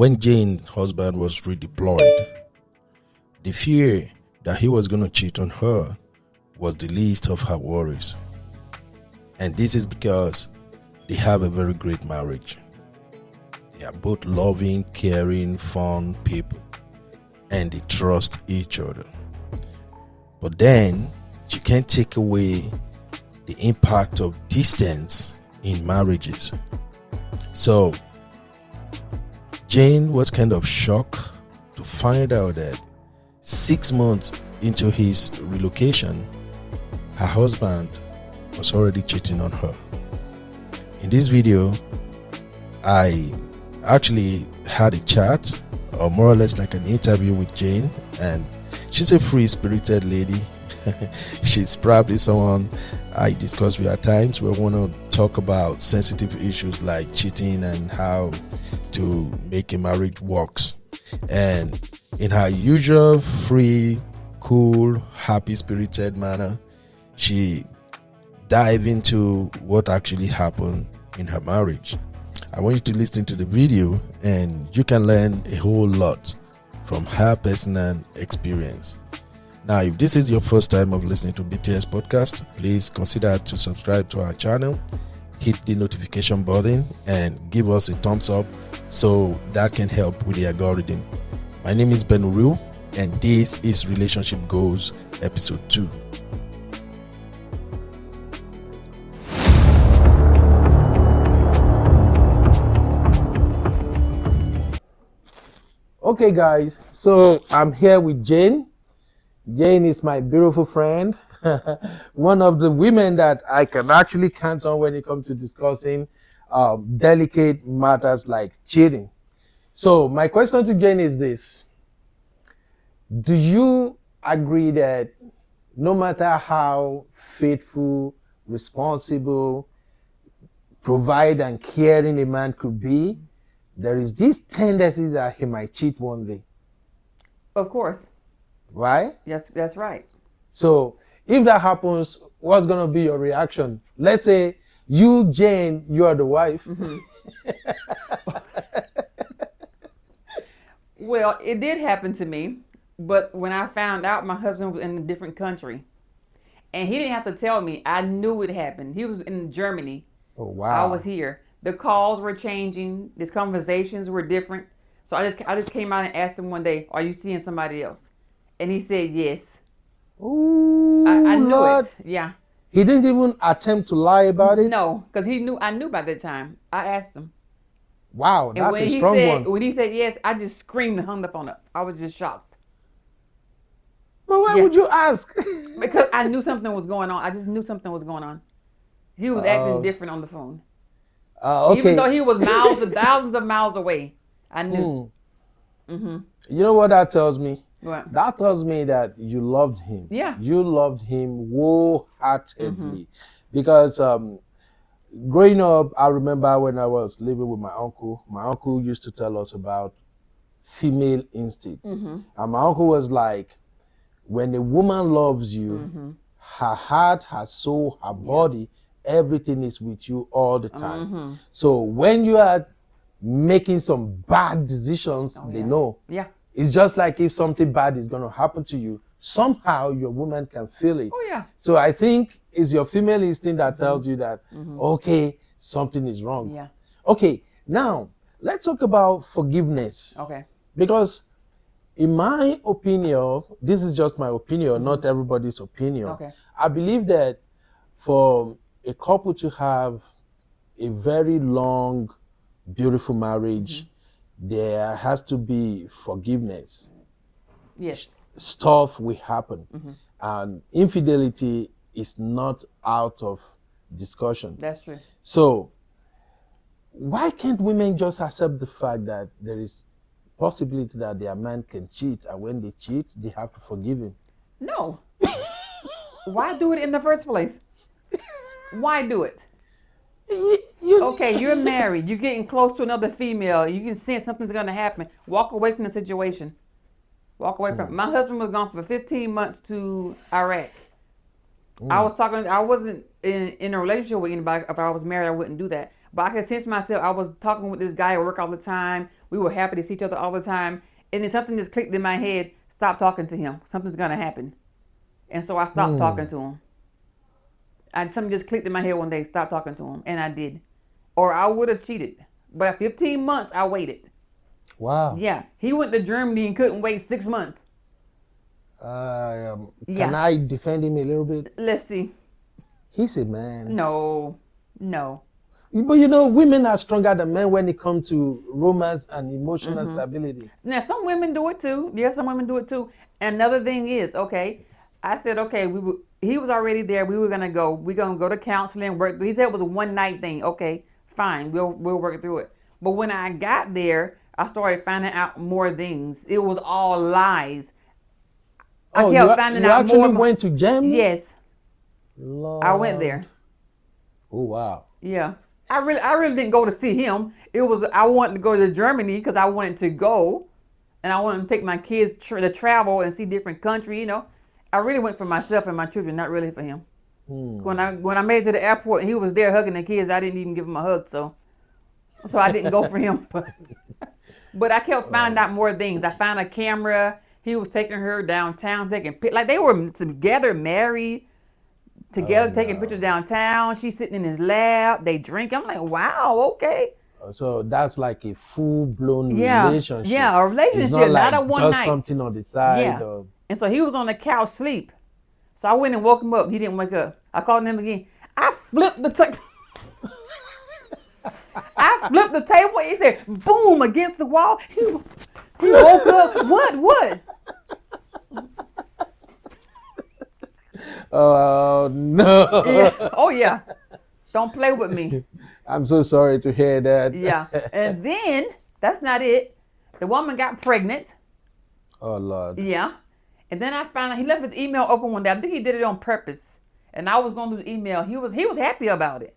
When Jane's husband was redeployed, the fear that he was going to cheat on her was the least of her worries. And this is because they have a very great marriage. They are both loving, caring, fun people, and they trust each other. But then you can't take away the impact of distance in marriages. So Jane was kind of shocked to find out that 6 months into his relocation, her husband was already cheating on her. In this video, I actually had a chat, or more or less like an interview with Jane, and she's a free-spirited lady. She's probably someone I discuss with at times. We want to talk about sensitive issues like cheating and how to make a marriage works. And in her usual free, cool, happy-spirited manner, she dive into what actually happened in her marriage. I want you to listen to the video and you can learn a whole lot from her personal experience. Now, if this is your first time of listening to BTS podcast, please consider to subscribe to our channel, hit the notification button and give us a thumbs up so that can help with the algorithm. My name is Ben Uru and this is Relationship Goals episode 2. Okay guys, so I'm here with Jane. Jane is my beautiful friend, one of the women that I can actually count on when it comes to discussing delicate matters like cheating. So my question to Jane is this: do you agree that no matter how faithful, responsible, provide and caring a man could be, there is this tendency that he might cheat one day? Of course. Right? Yes, that's right. So if that happens, what's going to be your reaction? Let's say you, Jane, you are the wife. Mm-hmm. Well, it did happen to me, but when I found out my husband was in a different country, and he didn't have to tell me, I knew it happened. He was in Germany. Oh, wow. I was here. The calls were changing. These conversations were different. So I just came out and asked him one day, "Are you seeing somebody else?" And he said yes. Ooh, I knew Lord. it. Yeah. He didn't even attempt to lie about it? No, because I knew by that time. I asked him. Wow, And that's a strong one. when he said yes, I just screamed and hung up on it. I was just shocked. But why would you ask? Because I knew something was going on. I just knew something was going on. He was acting different on the phone. Okay. Even though he was thousands of miles away, I knew. You know what that tells me? What? That tells me that you loved him. Yeah. You loved him wholeheartedly. Because growing up, I remember when I was living with my uncle used to tell us about female instinct. And my uncle was like, when a woman loves you, her heart, her soul, her body, everything is with you all the time. So when you are making some bad decisions, they know. Yeah. It's just like if something bad is going to happen to you, somehow your woman can feel it. Oh, yeah. So I think it's your female instinct that tells you that, okay, something is wrong. Yeah. Okay, now let's talk about forgiveness. Okay. Because in my opinion, this is just my opinion, not everybody's opinion. Okay. I believe that for a couple to have a very long, beautiful marriage, there has to be forgiveness. Yes. Stuff will happen. And infidelity is not out of discussion. That's true. So why can't women just accept the fact that there is possibility that their man can cheat, and when they cheat, they have to forgive him? No. Why do it in the first place? Why do it? Okay, you're married. You're getting close to another female. You can sense something's going to happen. Walk away from the situation. Walk away from it. My husband was gone for 15 months to Iraq. I wasn't in a relationship with anybody. If I was married, I wouldn't do that. But I could sense myself. I was talking with this guy at work all the time. We were happy to see each other all the time. And then something just clicked in my head. Stop talking to him. Something's gonna happen. And so I stopped talking to him. And something just clicked in my head one day. Stop talking to him, and I did. Or I would have cheated. But at 15 months, I waited. Wow. Yeah, he went to Germany and couldn't wait 6 months. Can Yeah. I defend him a little bit? Let's see. He's a man. No. But you know, women are stronger than men when it comes to romance and emotional stability. Now, some women do it too. Yeah, some women do it too. Another thing is, okay, I said, okay, he was already there. We were gonna go. We're gonna go to counseling, work. He said it was a one night thing. Okay, fine. We'll work through it. But when I got there, I started finding out more things. It was all lies. I kept finding out more. You actually went to Germany? Yes. Lord. I went there. Oh wow. Yeah. I really didn't go to see him. It was I wanted to go to Germany because I wanted to go, and I wanted to take my kids to travel and see different countries. You know, I really went for myself and my children, not really for him. When I made it to the airport and he was there hugging the kids, I didn't even give him a hug, so I didn't go for him. But I kept finding out more things. I found a camera. He was taking her downtown, taking like they were together, married. Together, taking pictures downtown. She's sitting in his lap. They drink. I'm like, wow, okay. So that's like a full-blown relationship. Yeah, a relationship, it's not, like not a one just night. Something on the side. Yeah. Or... And so he was on the couch sleep. So I went and woke him up. He didn't wake up. I called him again. I flipped the table. I flipped the table. He said, boom, against the wall. He woke up. What? Oh no. Yeah. Oh yeah. Don't play with me. I'm so sorry to hear that. Yeah. And then that's not it. The woman got pregnant. Oh Lord. Yeah. And then I found out he left his email open one day. I think he did it on purpose. And I was going through the email. He was happy about it.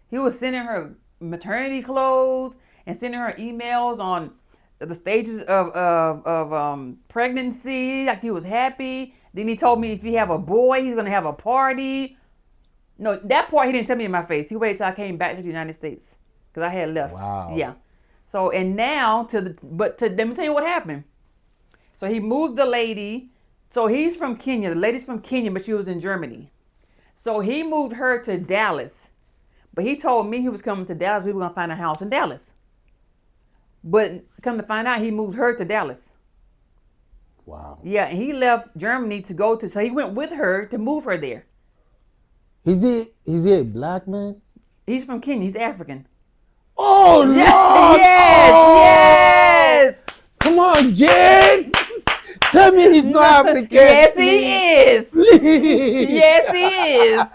He was sending her maternity clothes and sending her emails on the stages of pregnancy. Like he was happy. Then he told me if you have a boy, he's gonna have a party. No, that part he didn't tell me in my face. He waited till I came back to the United States because I had left. Wow. Yeah. So and now let me tell you what happened. So he moved the lady. So he's from Kenya. The lady's from Kenya, but she was in Germany. So he moved her to Dallas. But he told me he was coming to Dallas. We were gonna find a house in Dallas. But come to find out, he moved her to Dallas. Wow. Yeah, and he left Germany to go to. So he went with her to move her there. Is he a black man? He's from Kenya. He's African. Oh Lord! Yes, oh! yes. Come on, Jane. Tell me he's not African. Yes, he is. Please. Yes, he is.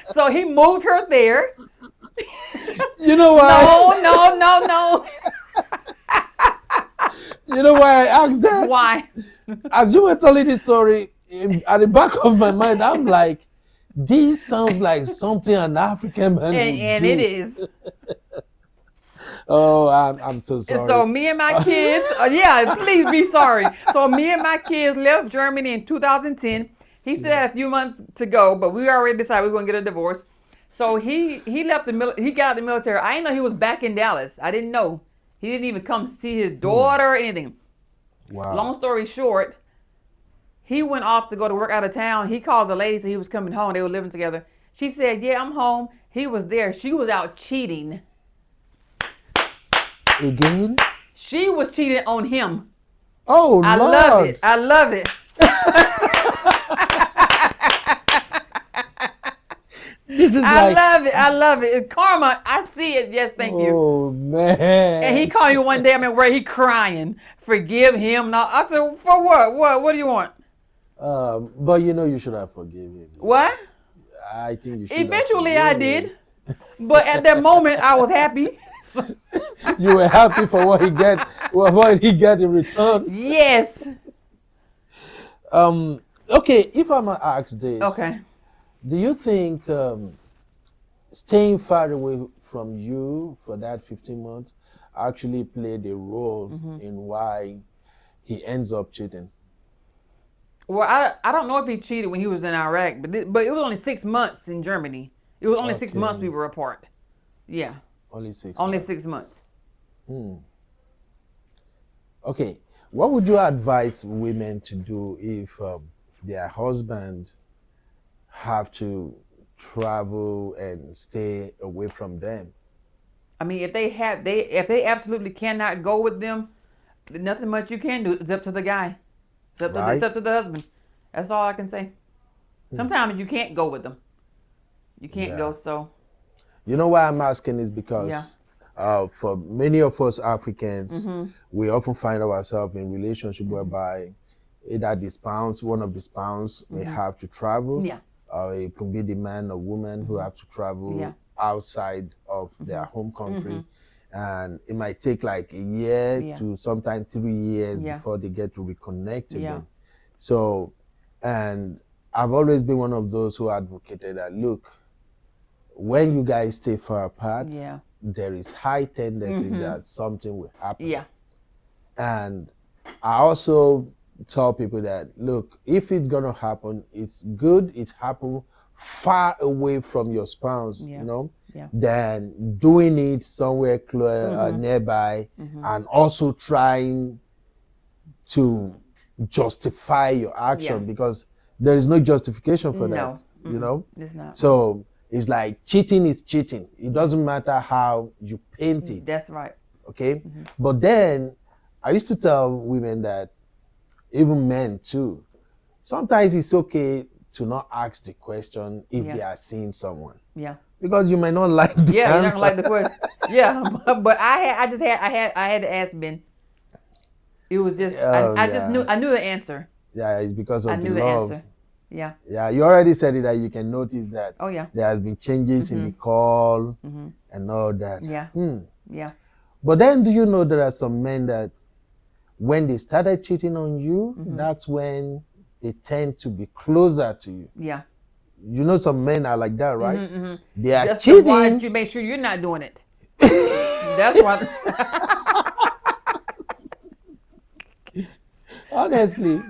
So he moved her there. You know why? No. You know why I asked that? Why? As you were telling this story, at the back of my mind, I'm like, this sounds like something an African man would And do. it is. Oh, I'm so sorry. And so me and my kids, yeah, please be sorry. So me and my kids left Germany in 2010. He still had a few months to go, but we already decided we were gonna get a divorce. So he left he got out of the military. I didn't know he was back in Dallas. I didn't know. He didn't even come see his daughter or anything. Wow. Long story short, he went off to go to work out of town. He called the lady, said he was coming home. They were living together. She said, yeah, I'm home. He was there. She was out cheating. Again? She was cheating on him. Oh, I Lord. love it. I love it. This is I like... love it. I love it. It's karma. I see it. Yes, thank you. Oh, man. And he called you one day. I mean, where he crying. Forgive him. Now I said, for what? What do you want? But you know you should have forgiven him. What? I think you should. Eventually, I did. But at that moment, I was happy. You were happy for what he got in return. Yes. Okay, if I'm gonna ask this. Okay. Do you think staying far away from you for that 15 months actually played a role in why he ends up cheating? Well, I don't know if he cheated when he was in Iraq, but it was only 6 months in Germany. It was only 6 Okay. months we were apart. Yeah, Only 6 only months. 6 months. Okay. What would you advise women to do if their husband have to travel and stay away from them? I mean, if they absolutely cannot go with them, then nothing much you can do. It's up to the guy. Right. It's up to the husband. That's all I can say. Sometimes you can't go with them. You can't Yeah. go. So You know why I'm asking is because Yeah. for many of us Africans, Mhm. we often find ourselves in relationship whereby either one of the spouse may have to travel, Yeah. or it could be the man or woman who have to travel Yeah. outside of their home country. Mhm. And it might take like a year Yeah. to sometimes 3 years Yeah. before they get to reconnect Yeah. again. So, and I've always been one of those who advocated that, look, when you guys stay far apart, Yeah. there is high tendencies that something will happen. Yeah. And I also tell people that, look, if it's gonna happen, it's good it happen far away from your spouse, Yeah. you know, Yeah. than doing it somewhere nearby, and also trying to justify your action, Yeah. because there is no justification for No. that, you know. It's not. So it's like cheating is cheating. It doesn't matter how you paint it, That's right. okay? But then I used to tell women that, even men too, sometimes it's okay to not ask the question if Yeah. they are seeing someone, Yeah. because you might not like the Yeah. You're not answer. gonna like the question. Yeah. But I had to ask Ben. It was just Oh, I just yeah. knew the answer. Yeah, it's because I of the knew the love. answer. Yeah. Yeah, you already said it, that you can notice that Oh yeah. there has been changes in the call and all that. Yeah. Yeah. But then, do you know there are some men that when they started cheating on you, that's when they tend to be closer to you. Yeah. You know, some men are like that, right? They are Just to watch cheating. you, make sure you're not doing it. That's why. Honestly,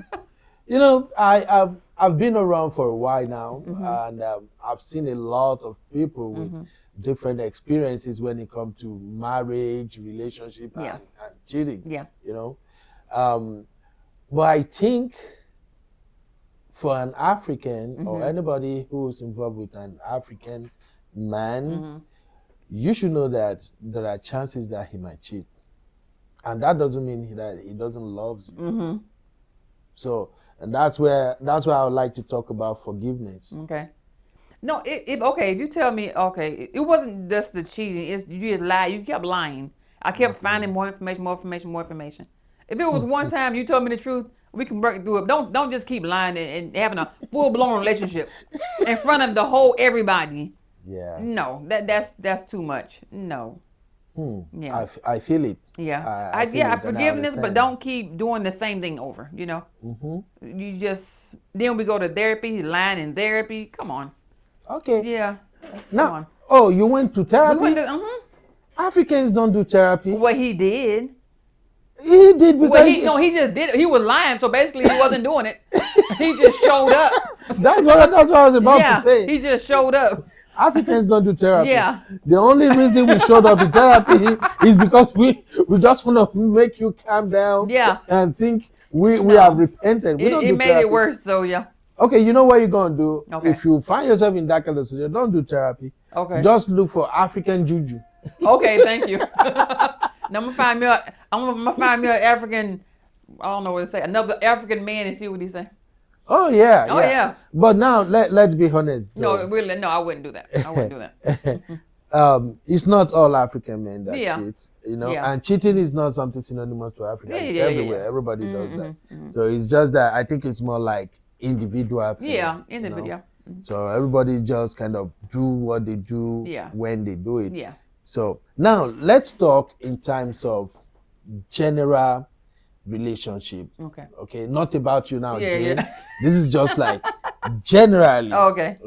you know, I've been around for a while now, and I've seen a lot of people with different experiences when it comes to marriage, relationship, Yeah. and cheating. Yeah. You know, but I think for an African or anybody who's involved with an African man, you should know that there are chances that he might cheat, and that doesn't mean that he doesn't love you. So, and that's why I would like to talk about forgiveness. Okay. No, okay. If you tell me, okay, it wasn't just the cheating. It's you just lied. You kept lying. I kept finding more information, more information, more information. If it was one time you told me the truth, we can work through it. Don't just keep lying and having a full blown relationship in front of the whole everybody. Yeah. No, that's too much. No. Yeah. I feel it. Yeah. I feel it, and I Forgiveness, but understand. don't keep doing the same thing over. You know. You just then we go to therapy. He's lying in therapy. Come on. Okay. Yeah. Come Now, on. oh, you went to We therapy? went to, Africans don't do therapy. Well, he did. He did, because Well, he just did it. He was lying, so basically he wasn't doing it. He just showed up. that's what I was about Yeah, to say. he just showed up. Africans don't do therapy. Yeah. The only reason we showed up in therapy is because we just want to make you calm down. Yeah. And think we No. have repented. We don't It do made therapy. it worse, so yeah. Okay, you know what you're gonna do? Okay. If you find yourself in that kind of situation, don't do therapy. Okay. Just look for African juju. Okay, thank you. Now I'm gonna find me an African. I don't know what to say. Another African man and see what he say. Oh yeah, Oh, yeah. But now let's be honest. No, though. really, no, I wouldn't do that. I wouldn't do that. It's not all African men that Yeah. cheat, you know, Yeah. and cheating is not something synonymous to Africa. Yeah, It's yeah, yeah, everywhere. yeah. Everybody does that. So it's just that I think it's more like individual thing. Yeah, you in the know? video. So everybody just kind of do what they do Yeah. when they do it. Yeah. So now let's talk in terms of general relationship. Okay. Okay, not about you now, Yeah, Jane. yeah. This is just like generally. Okay.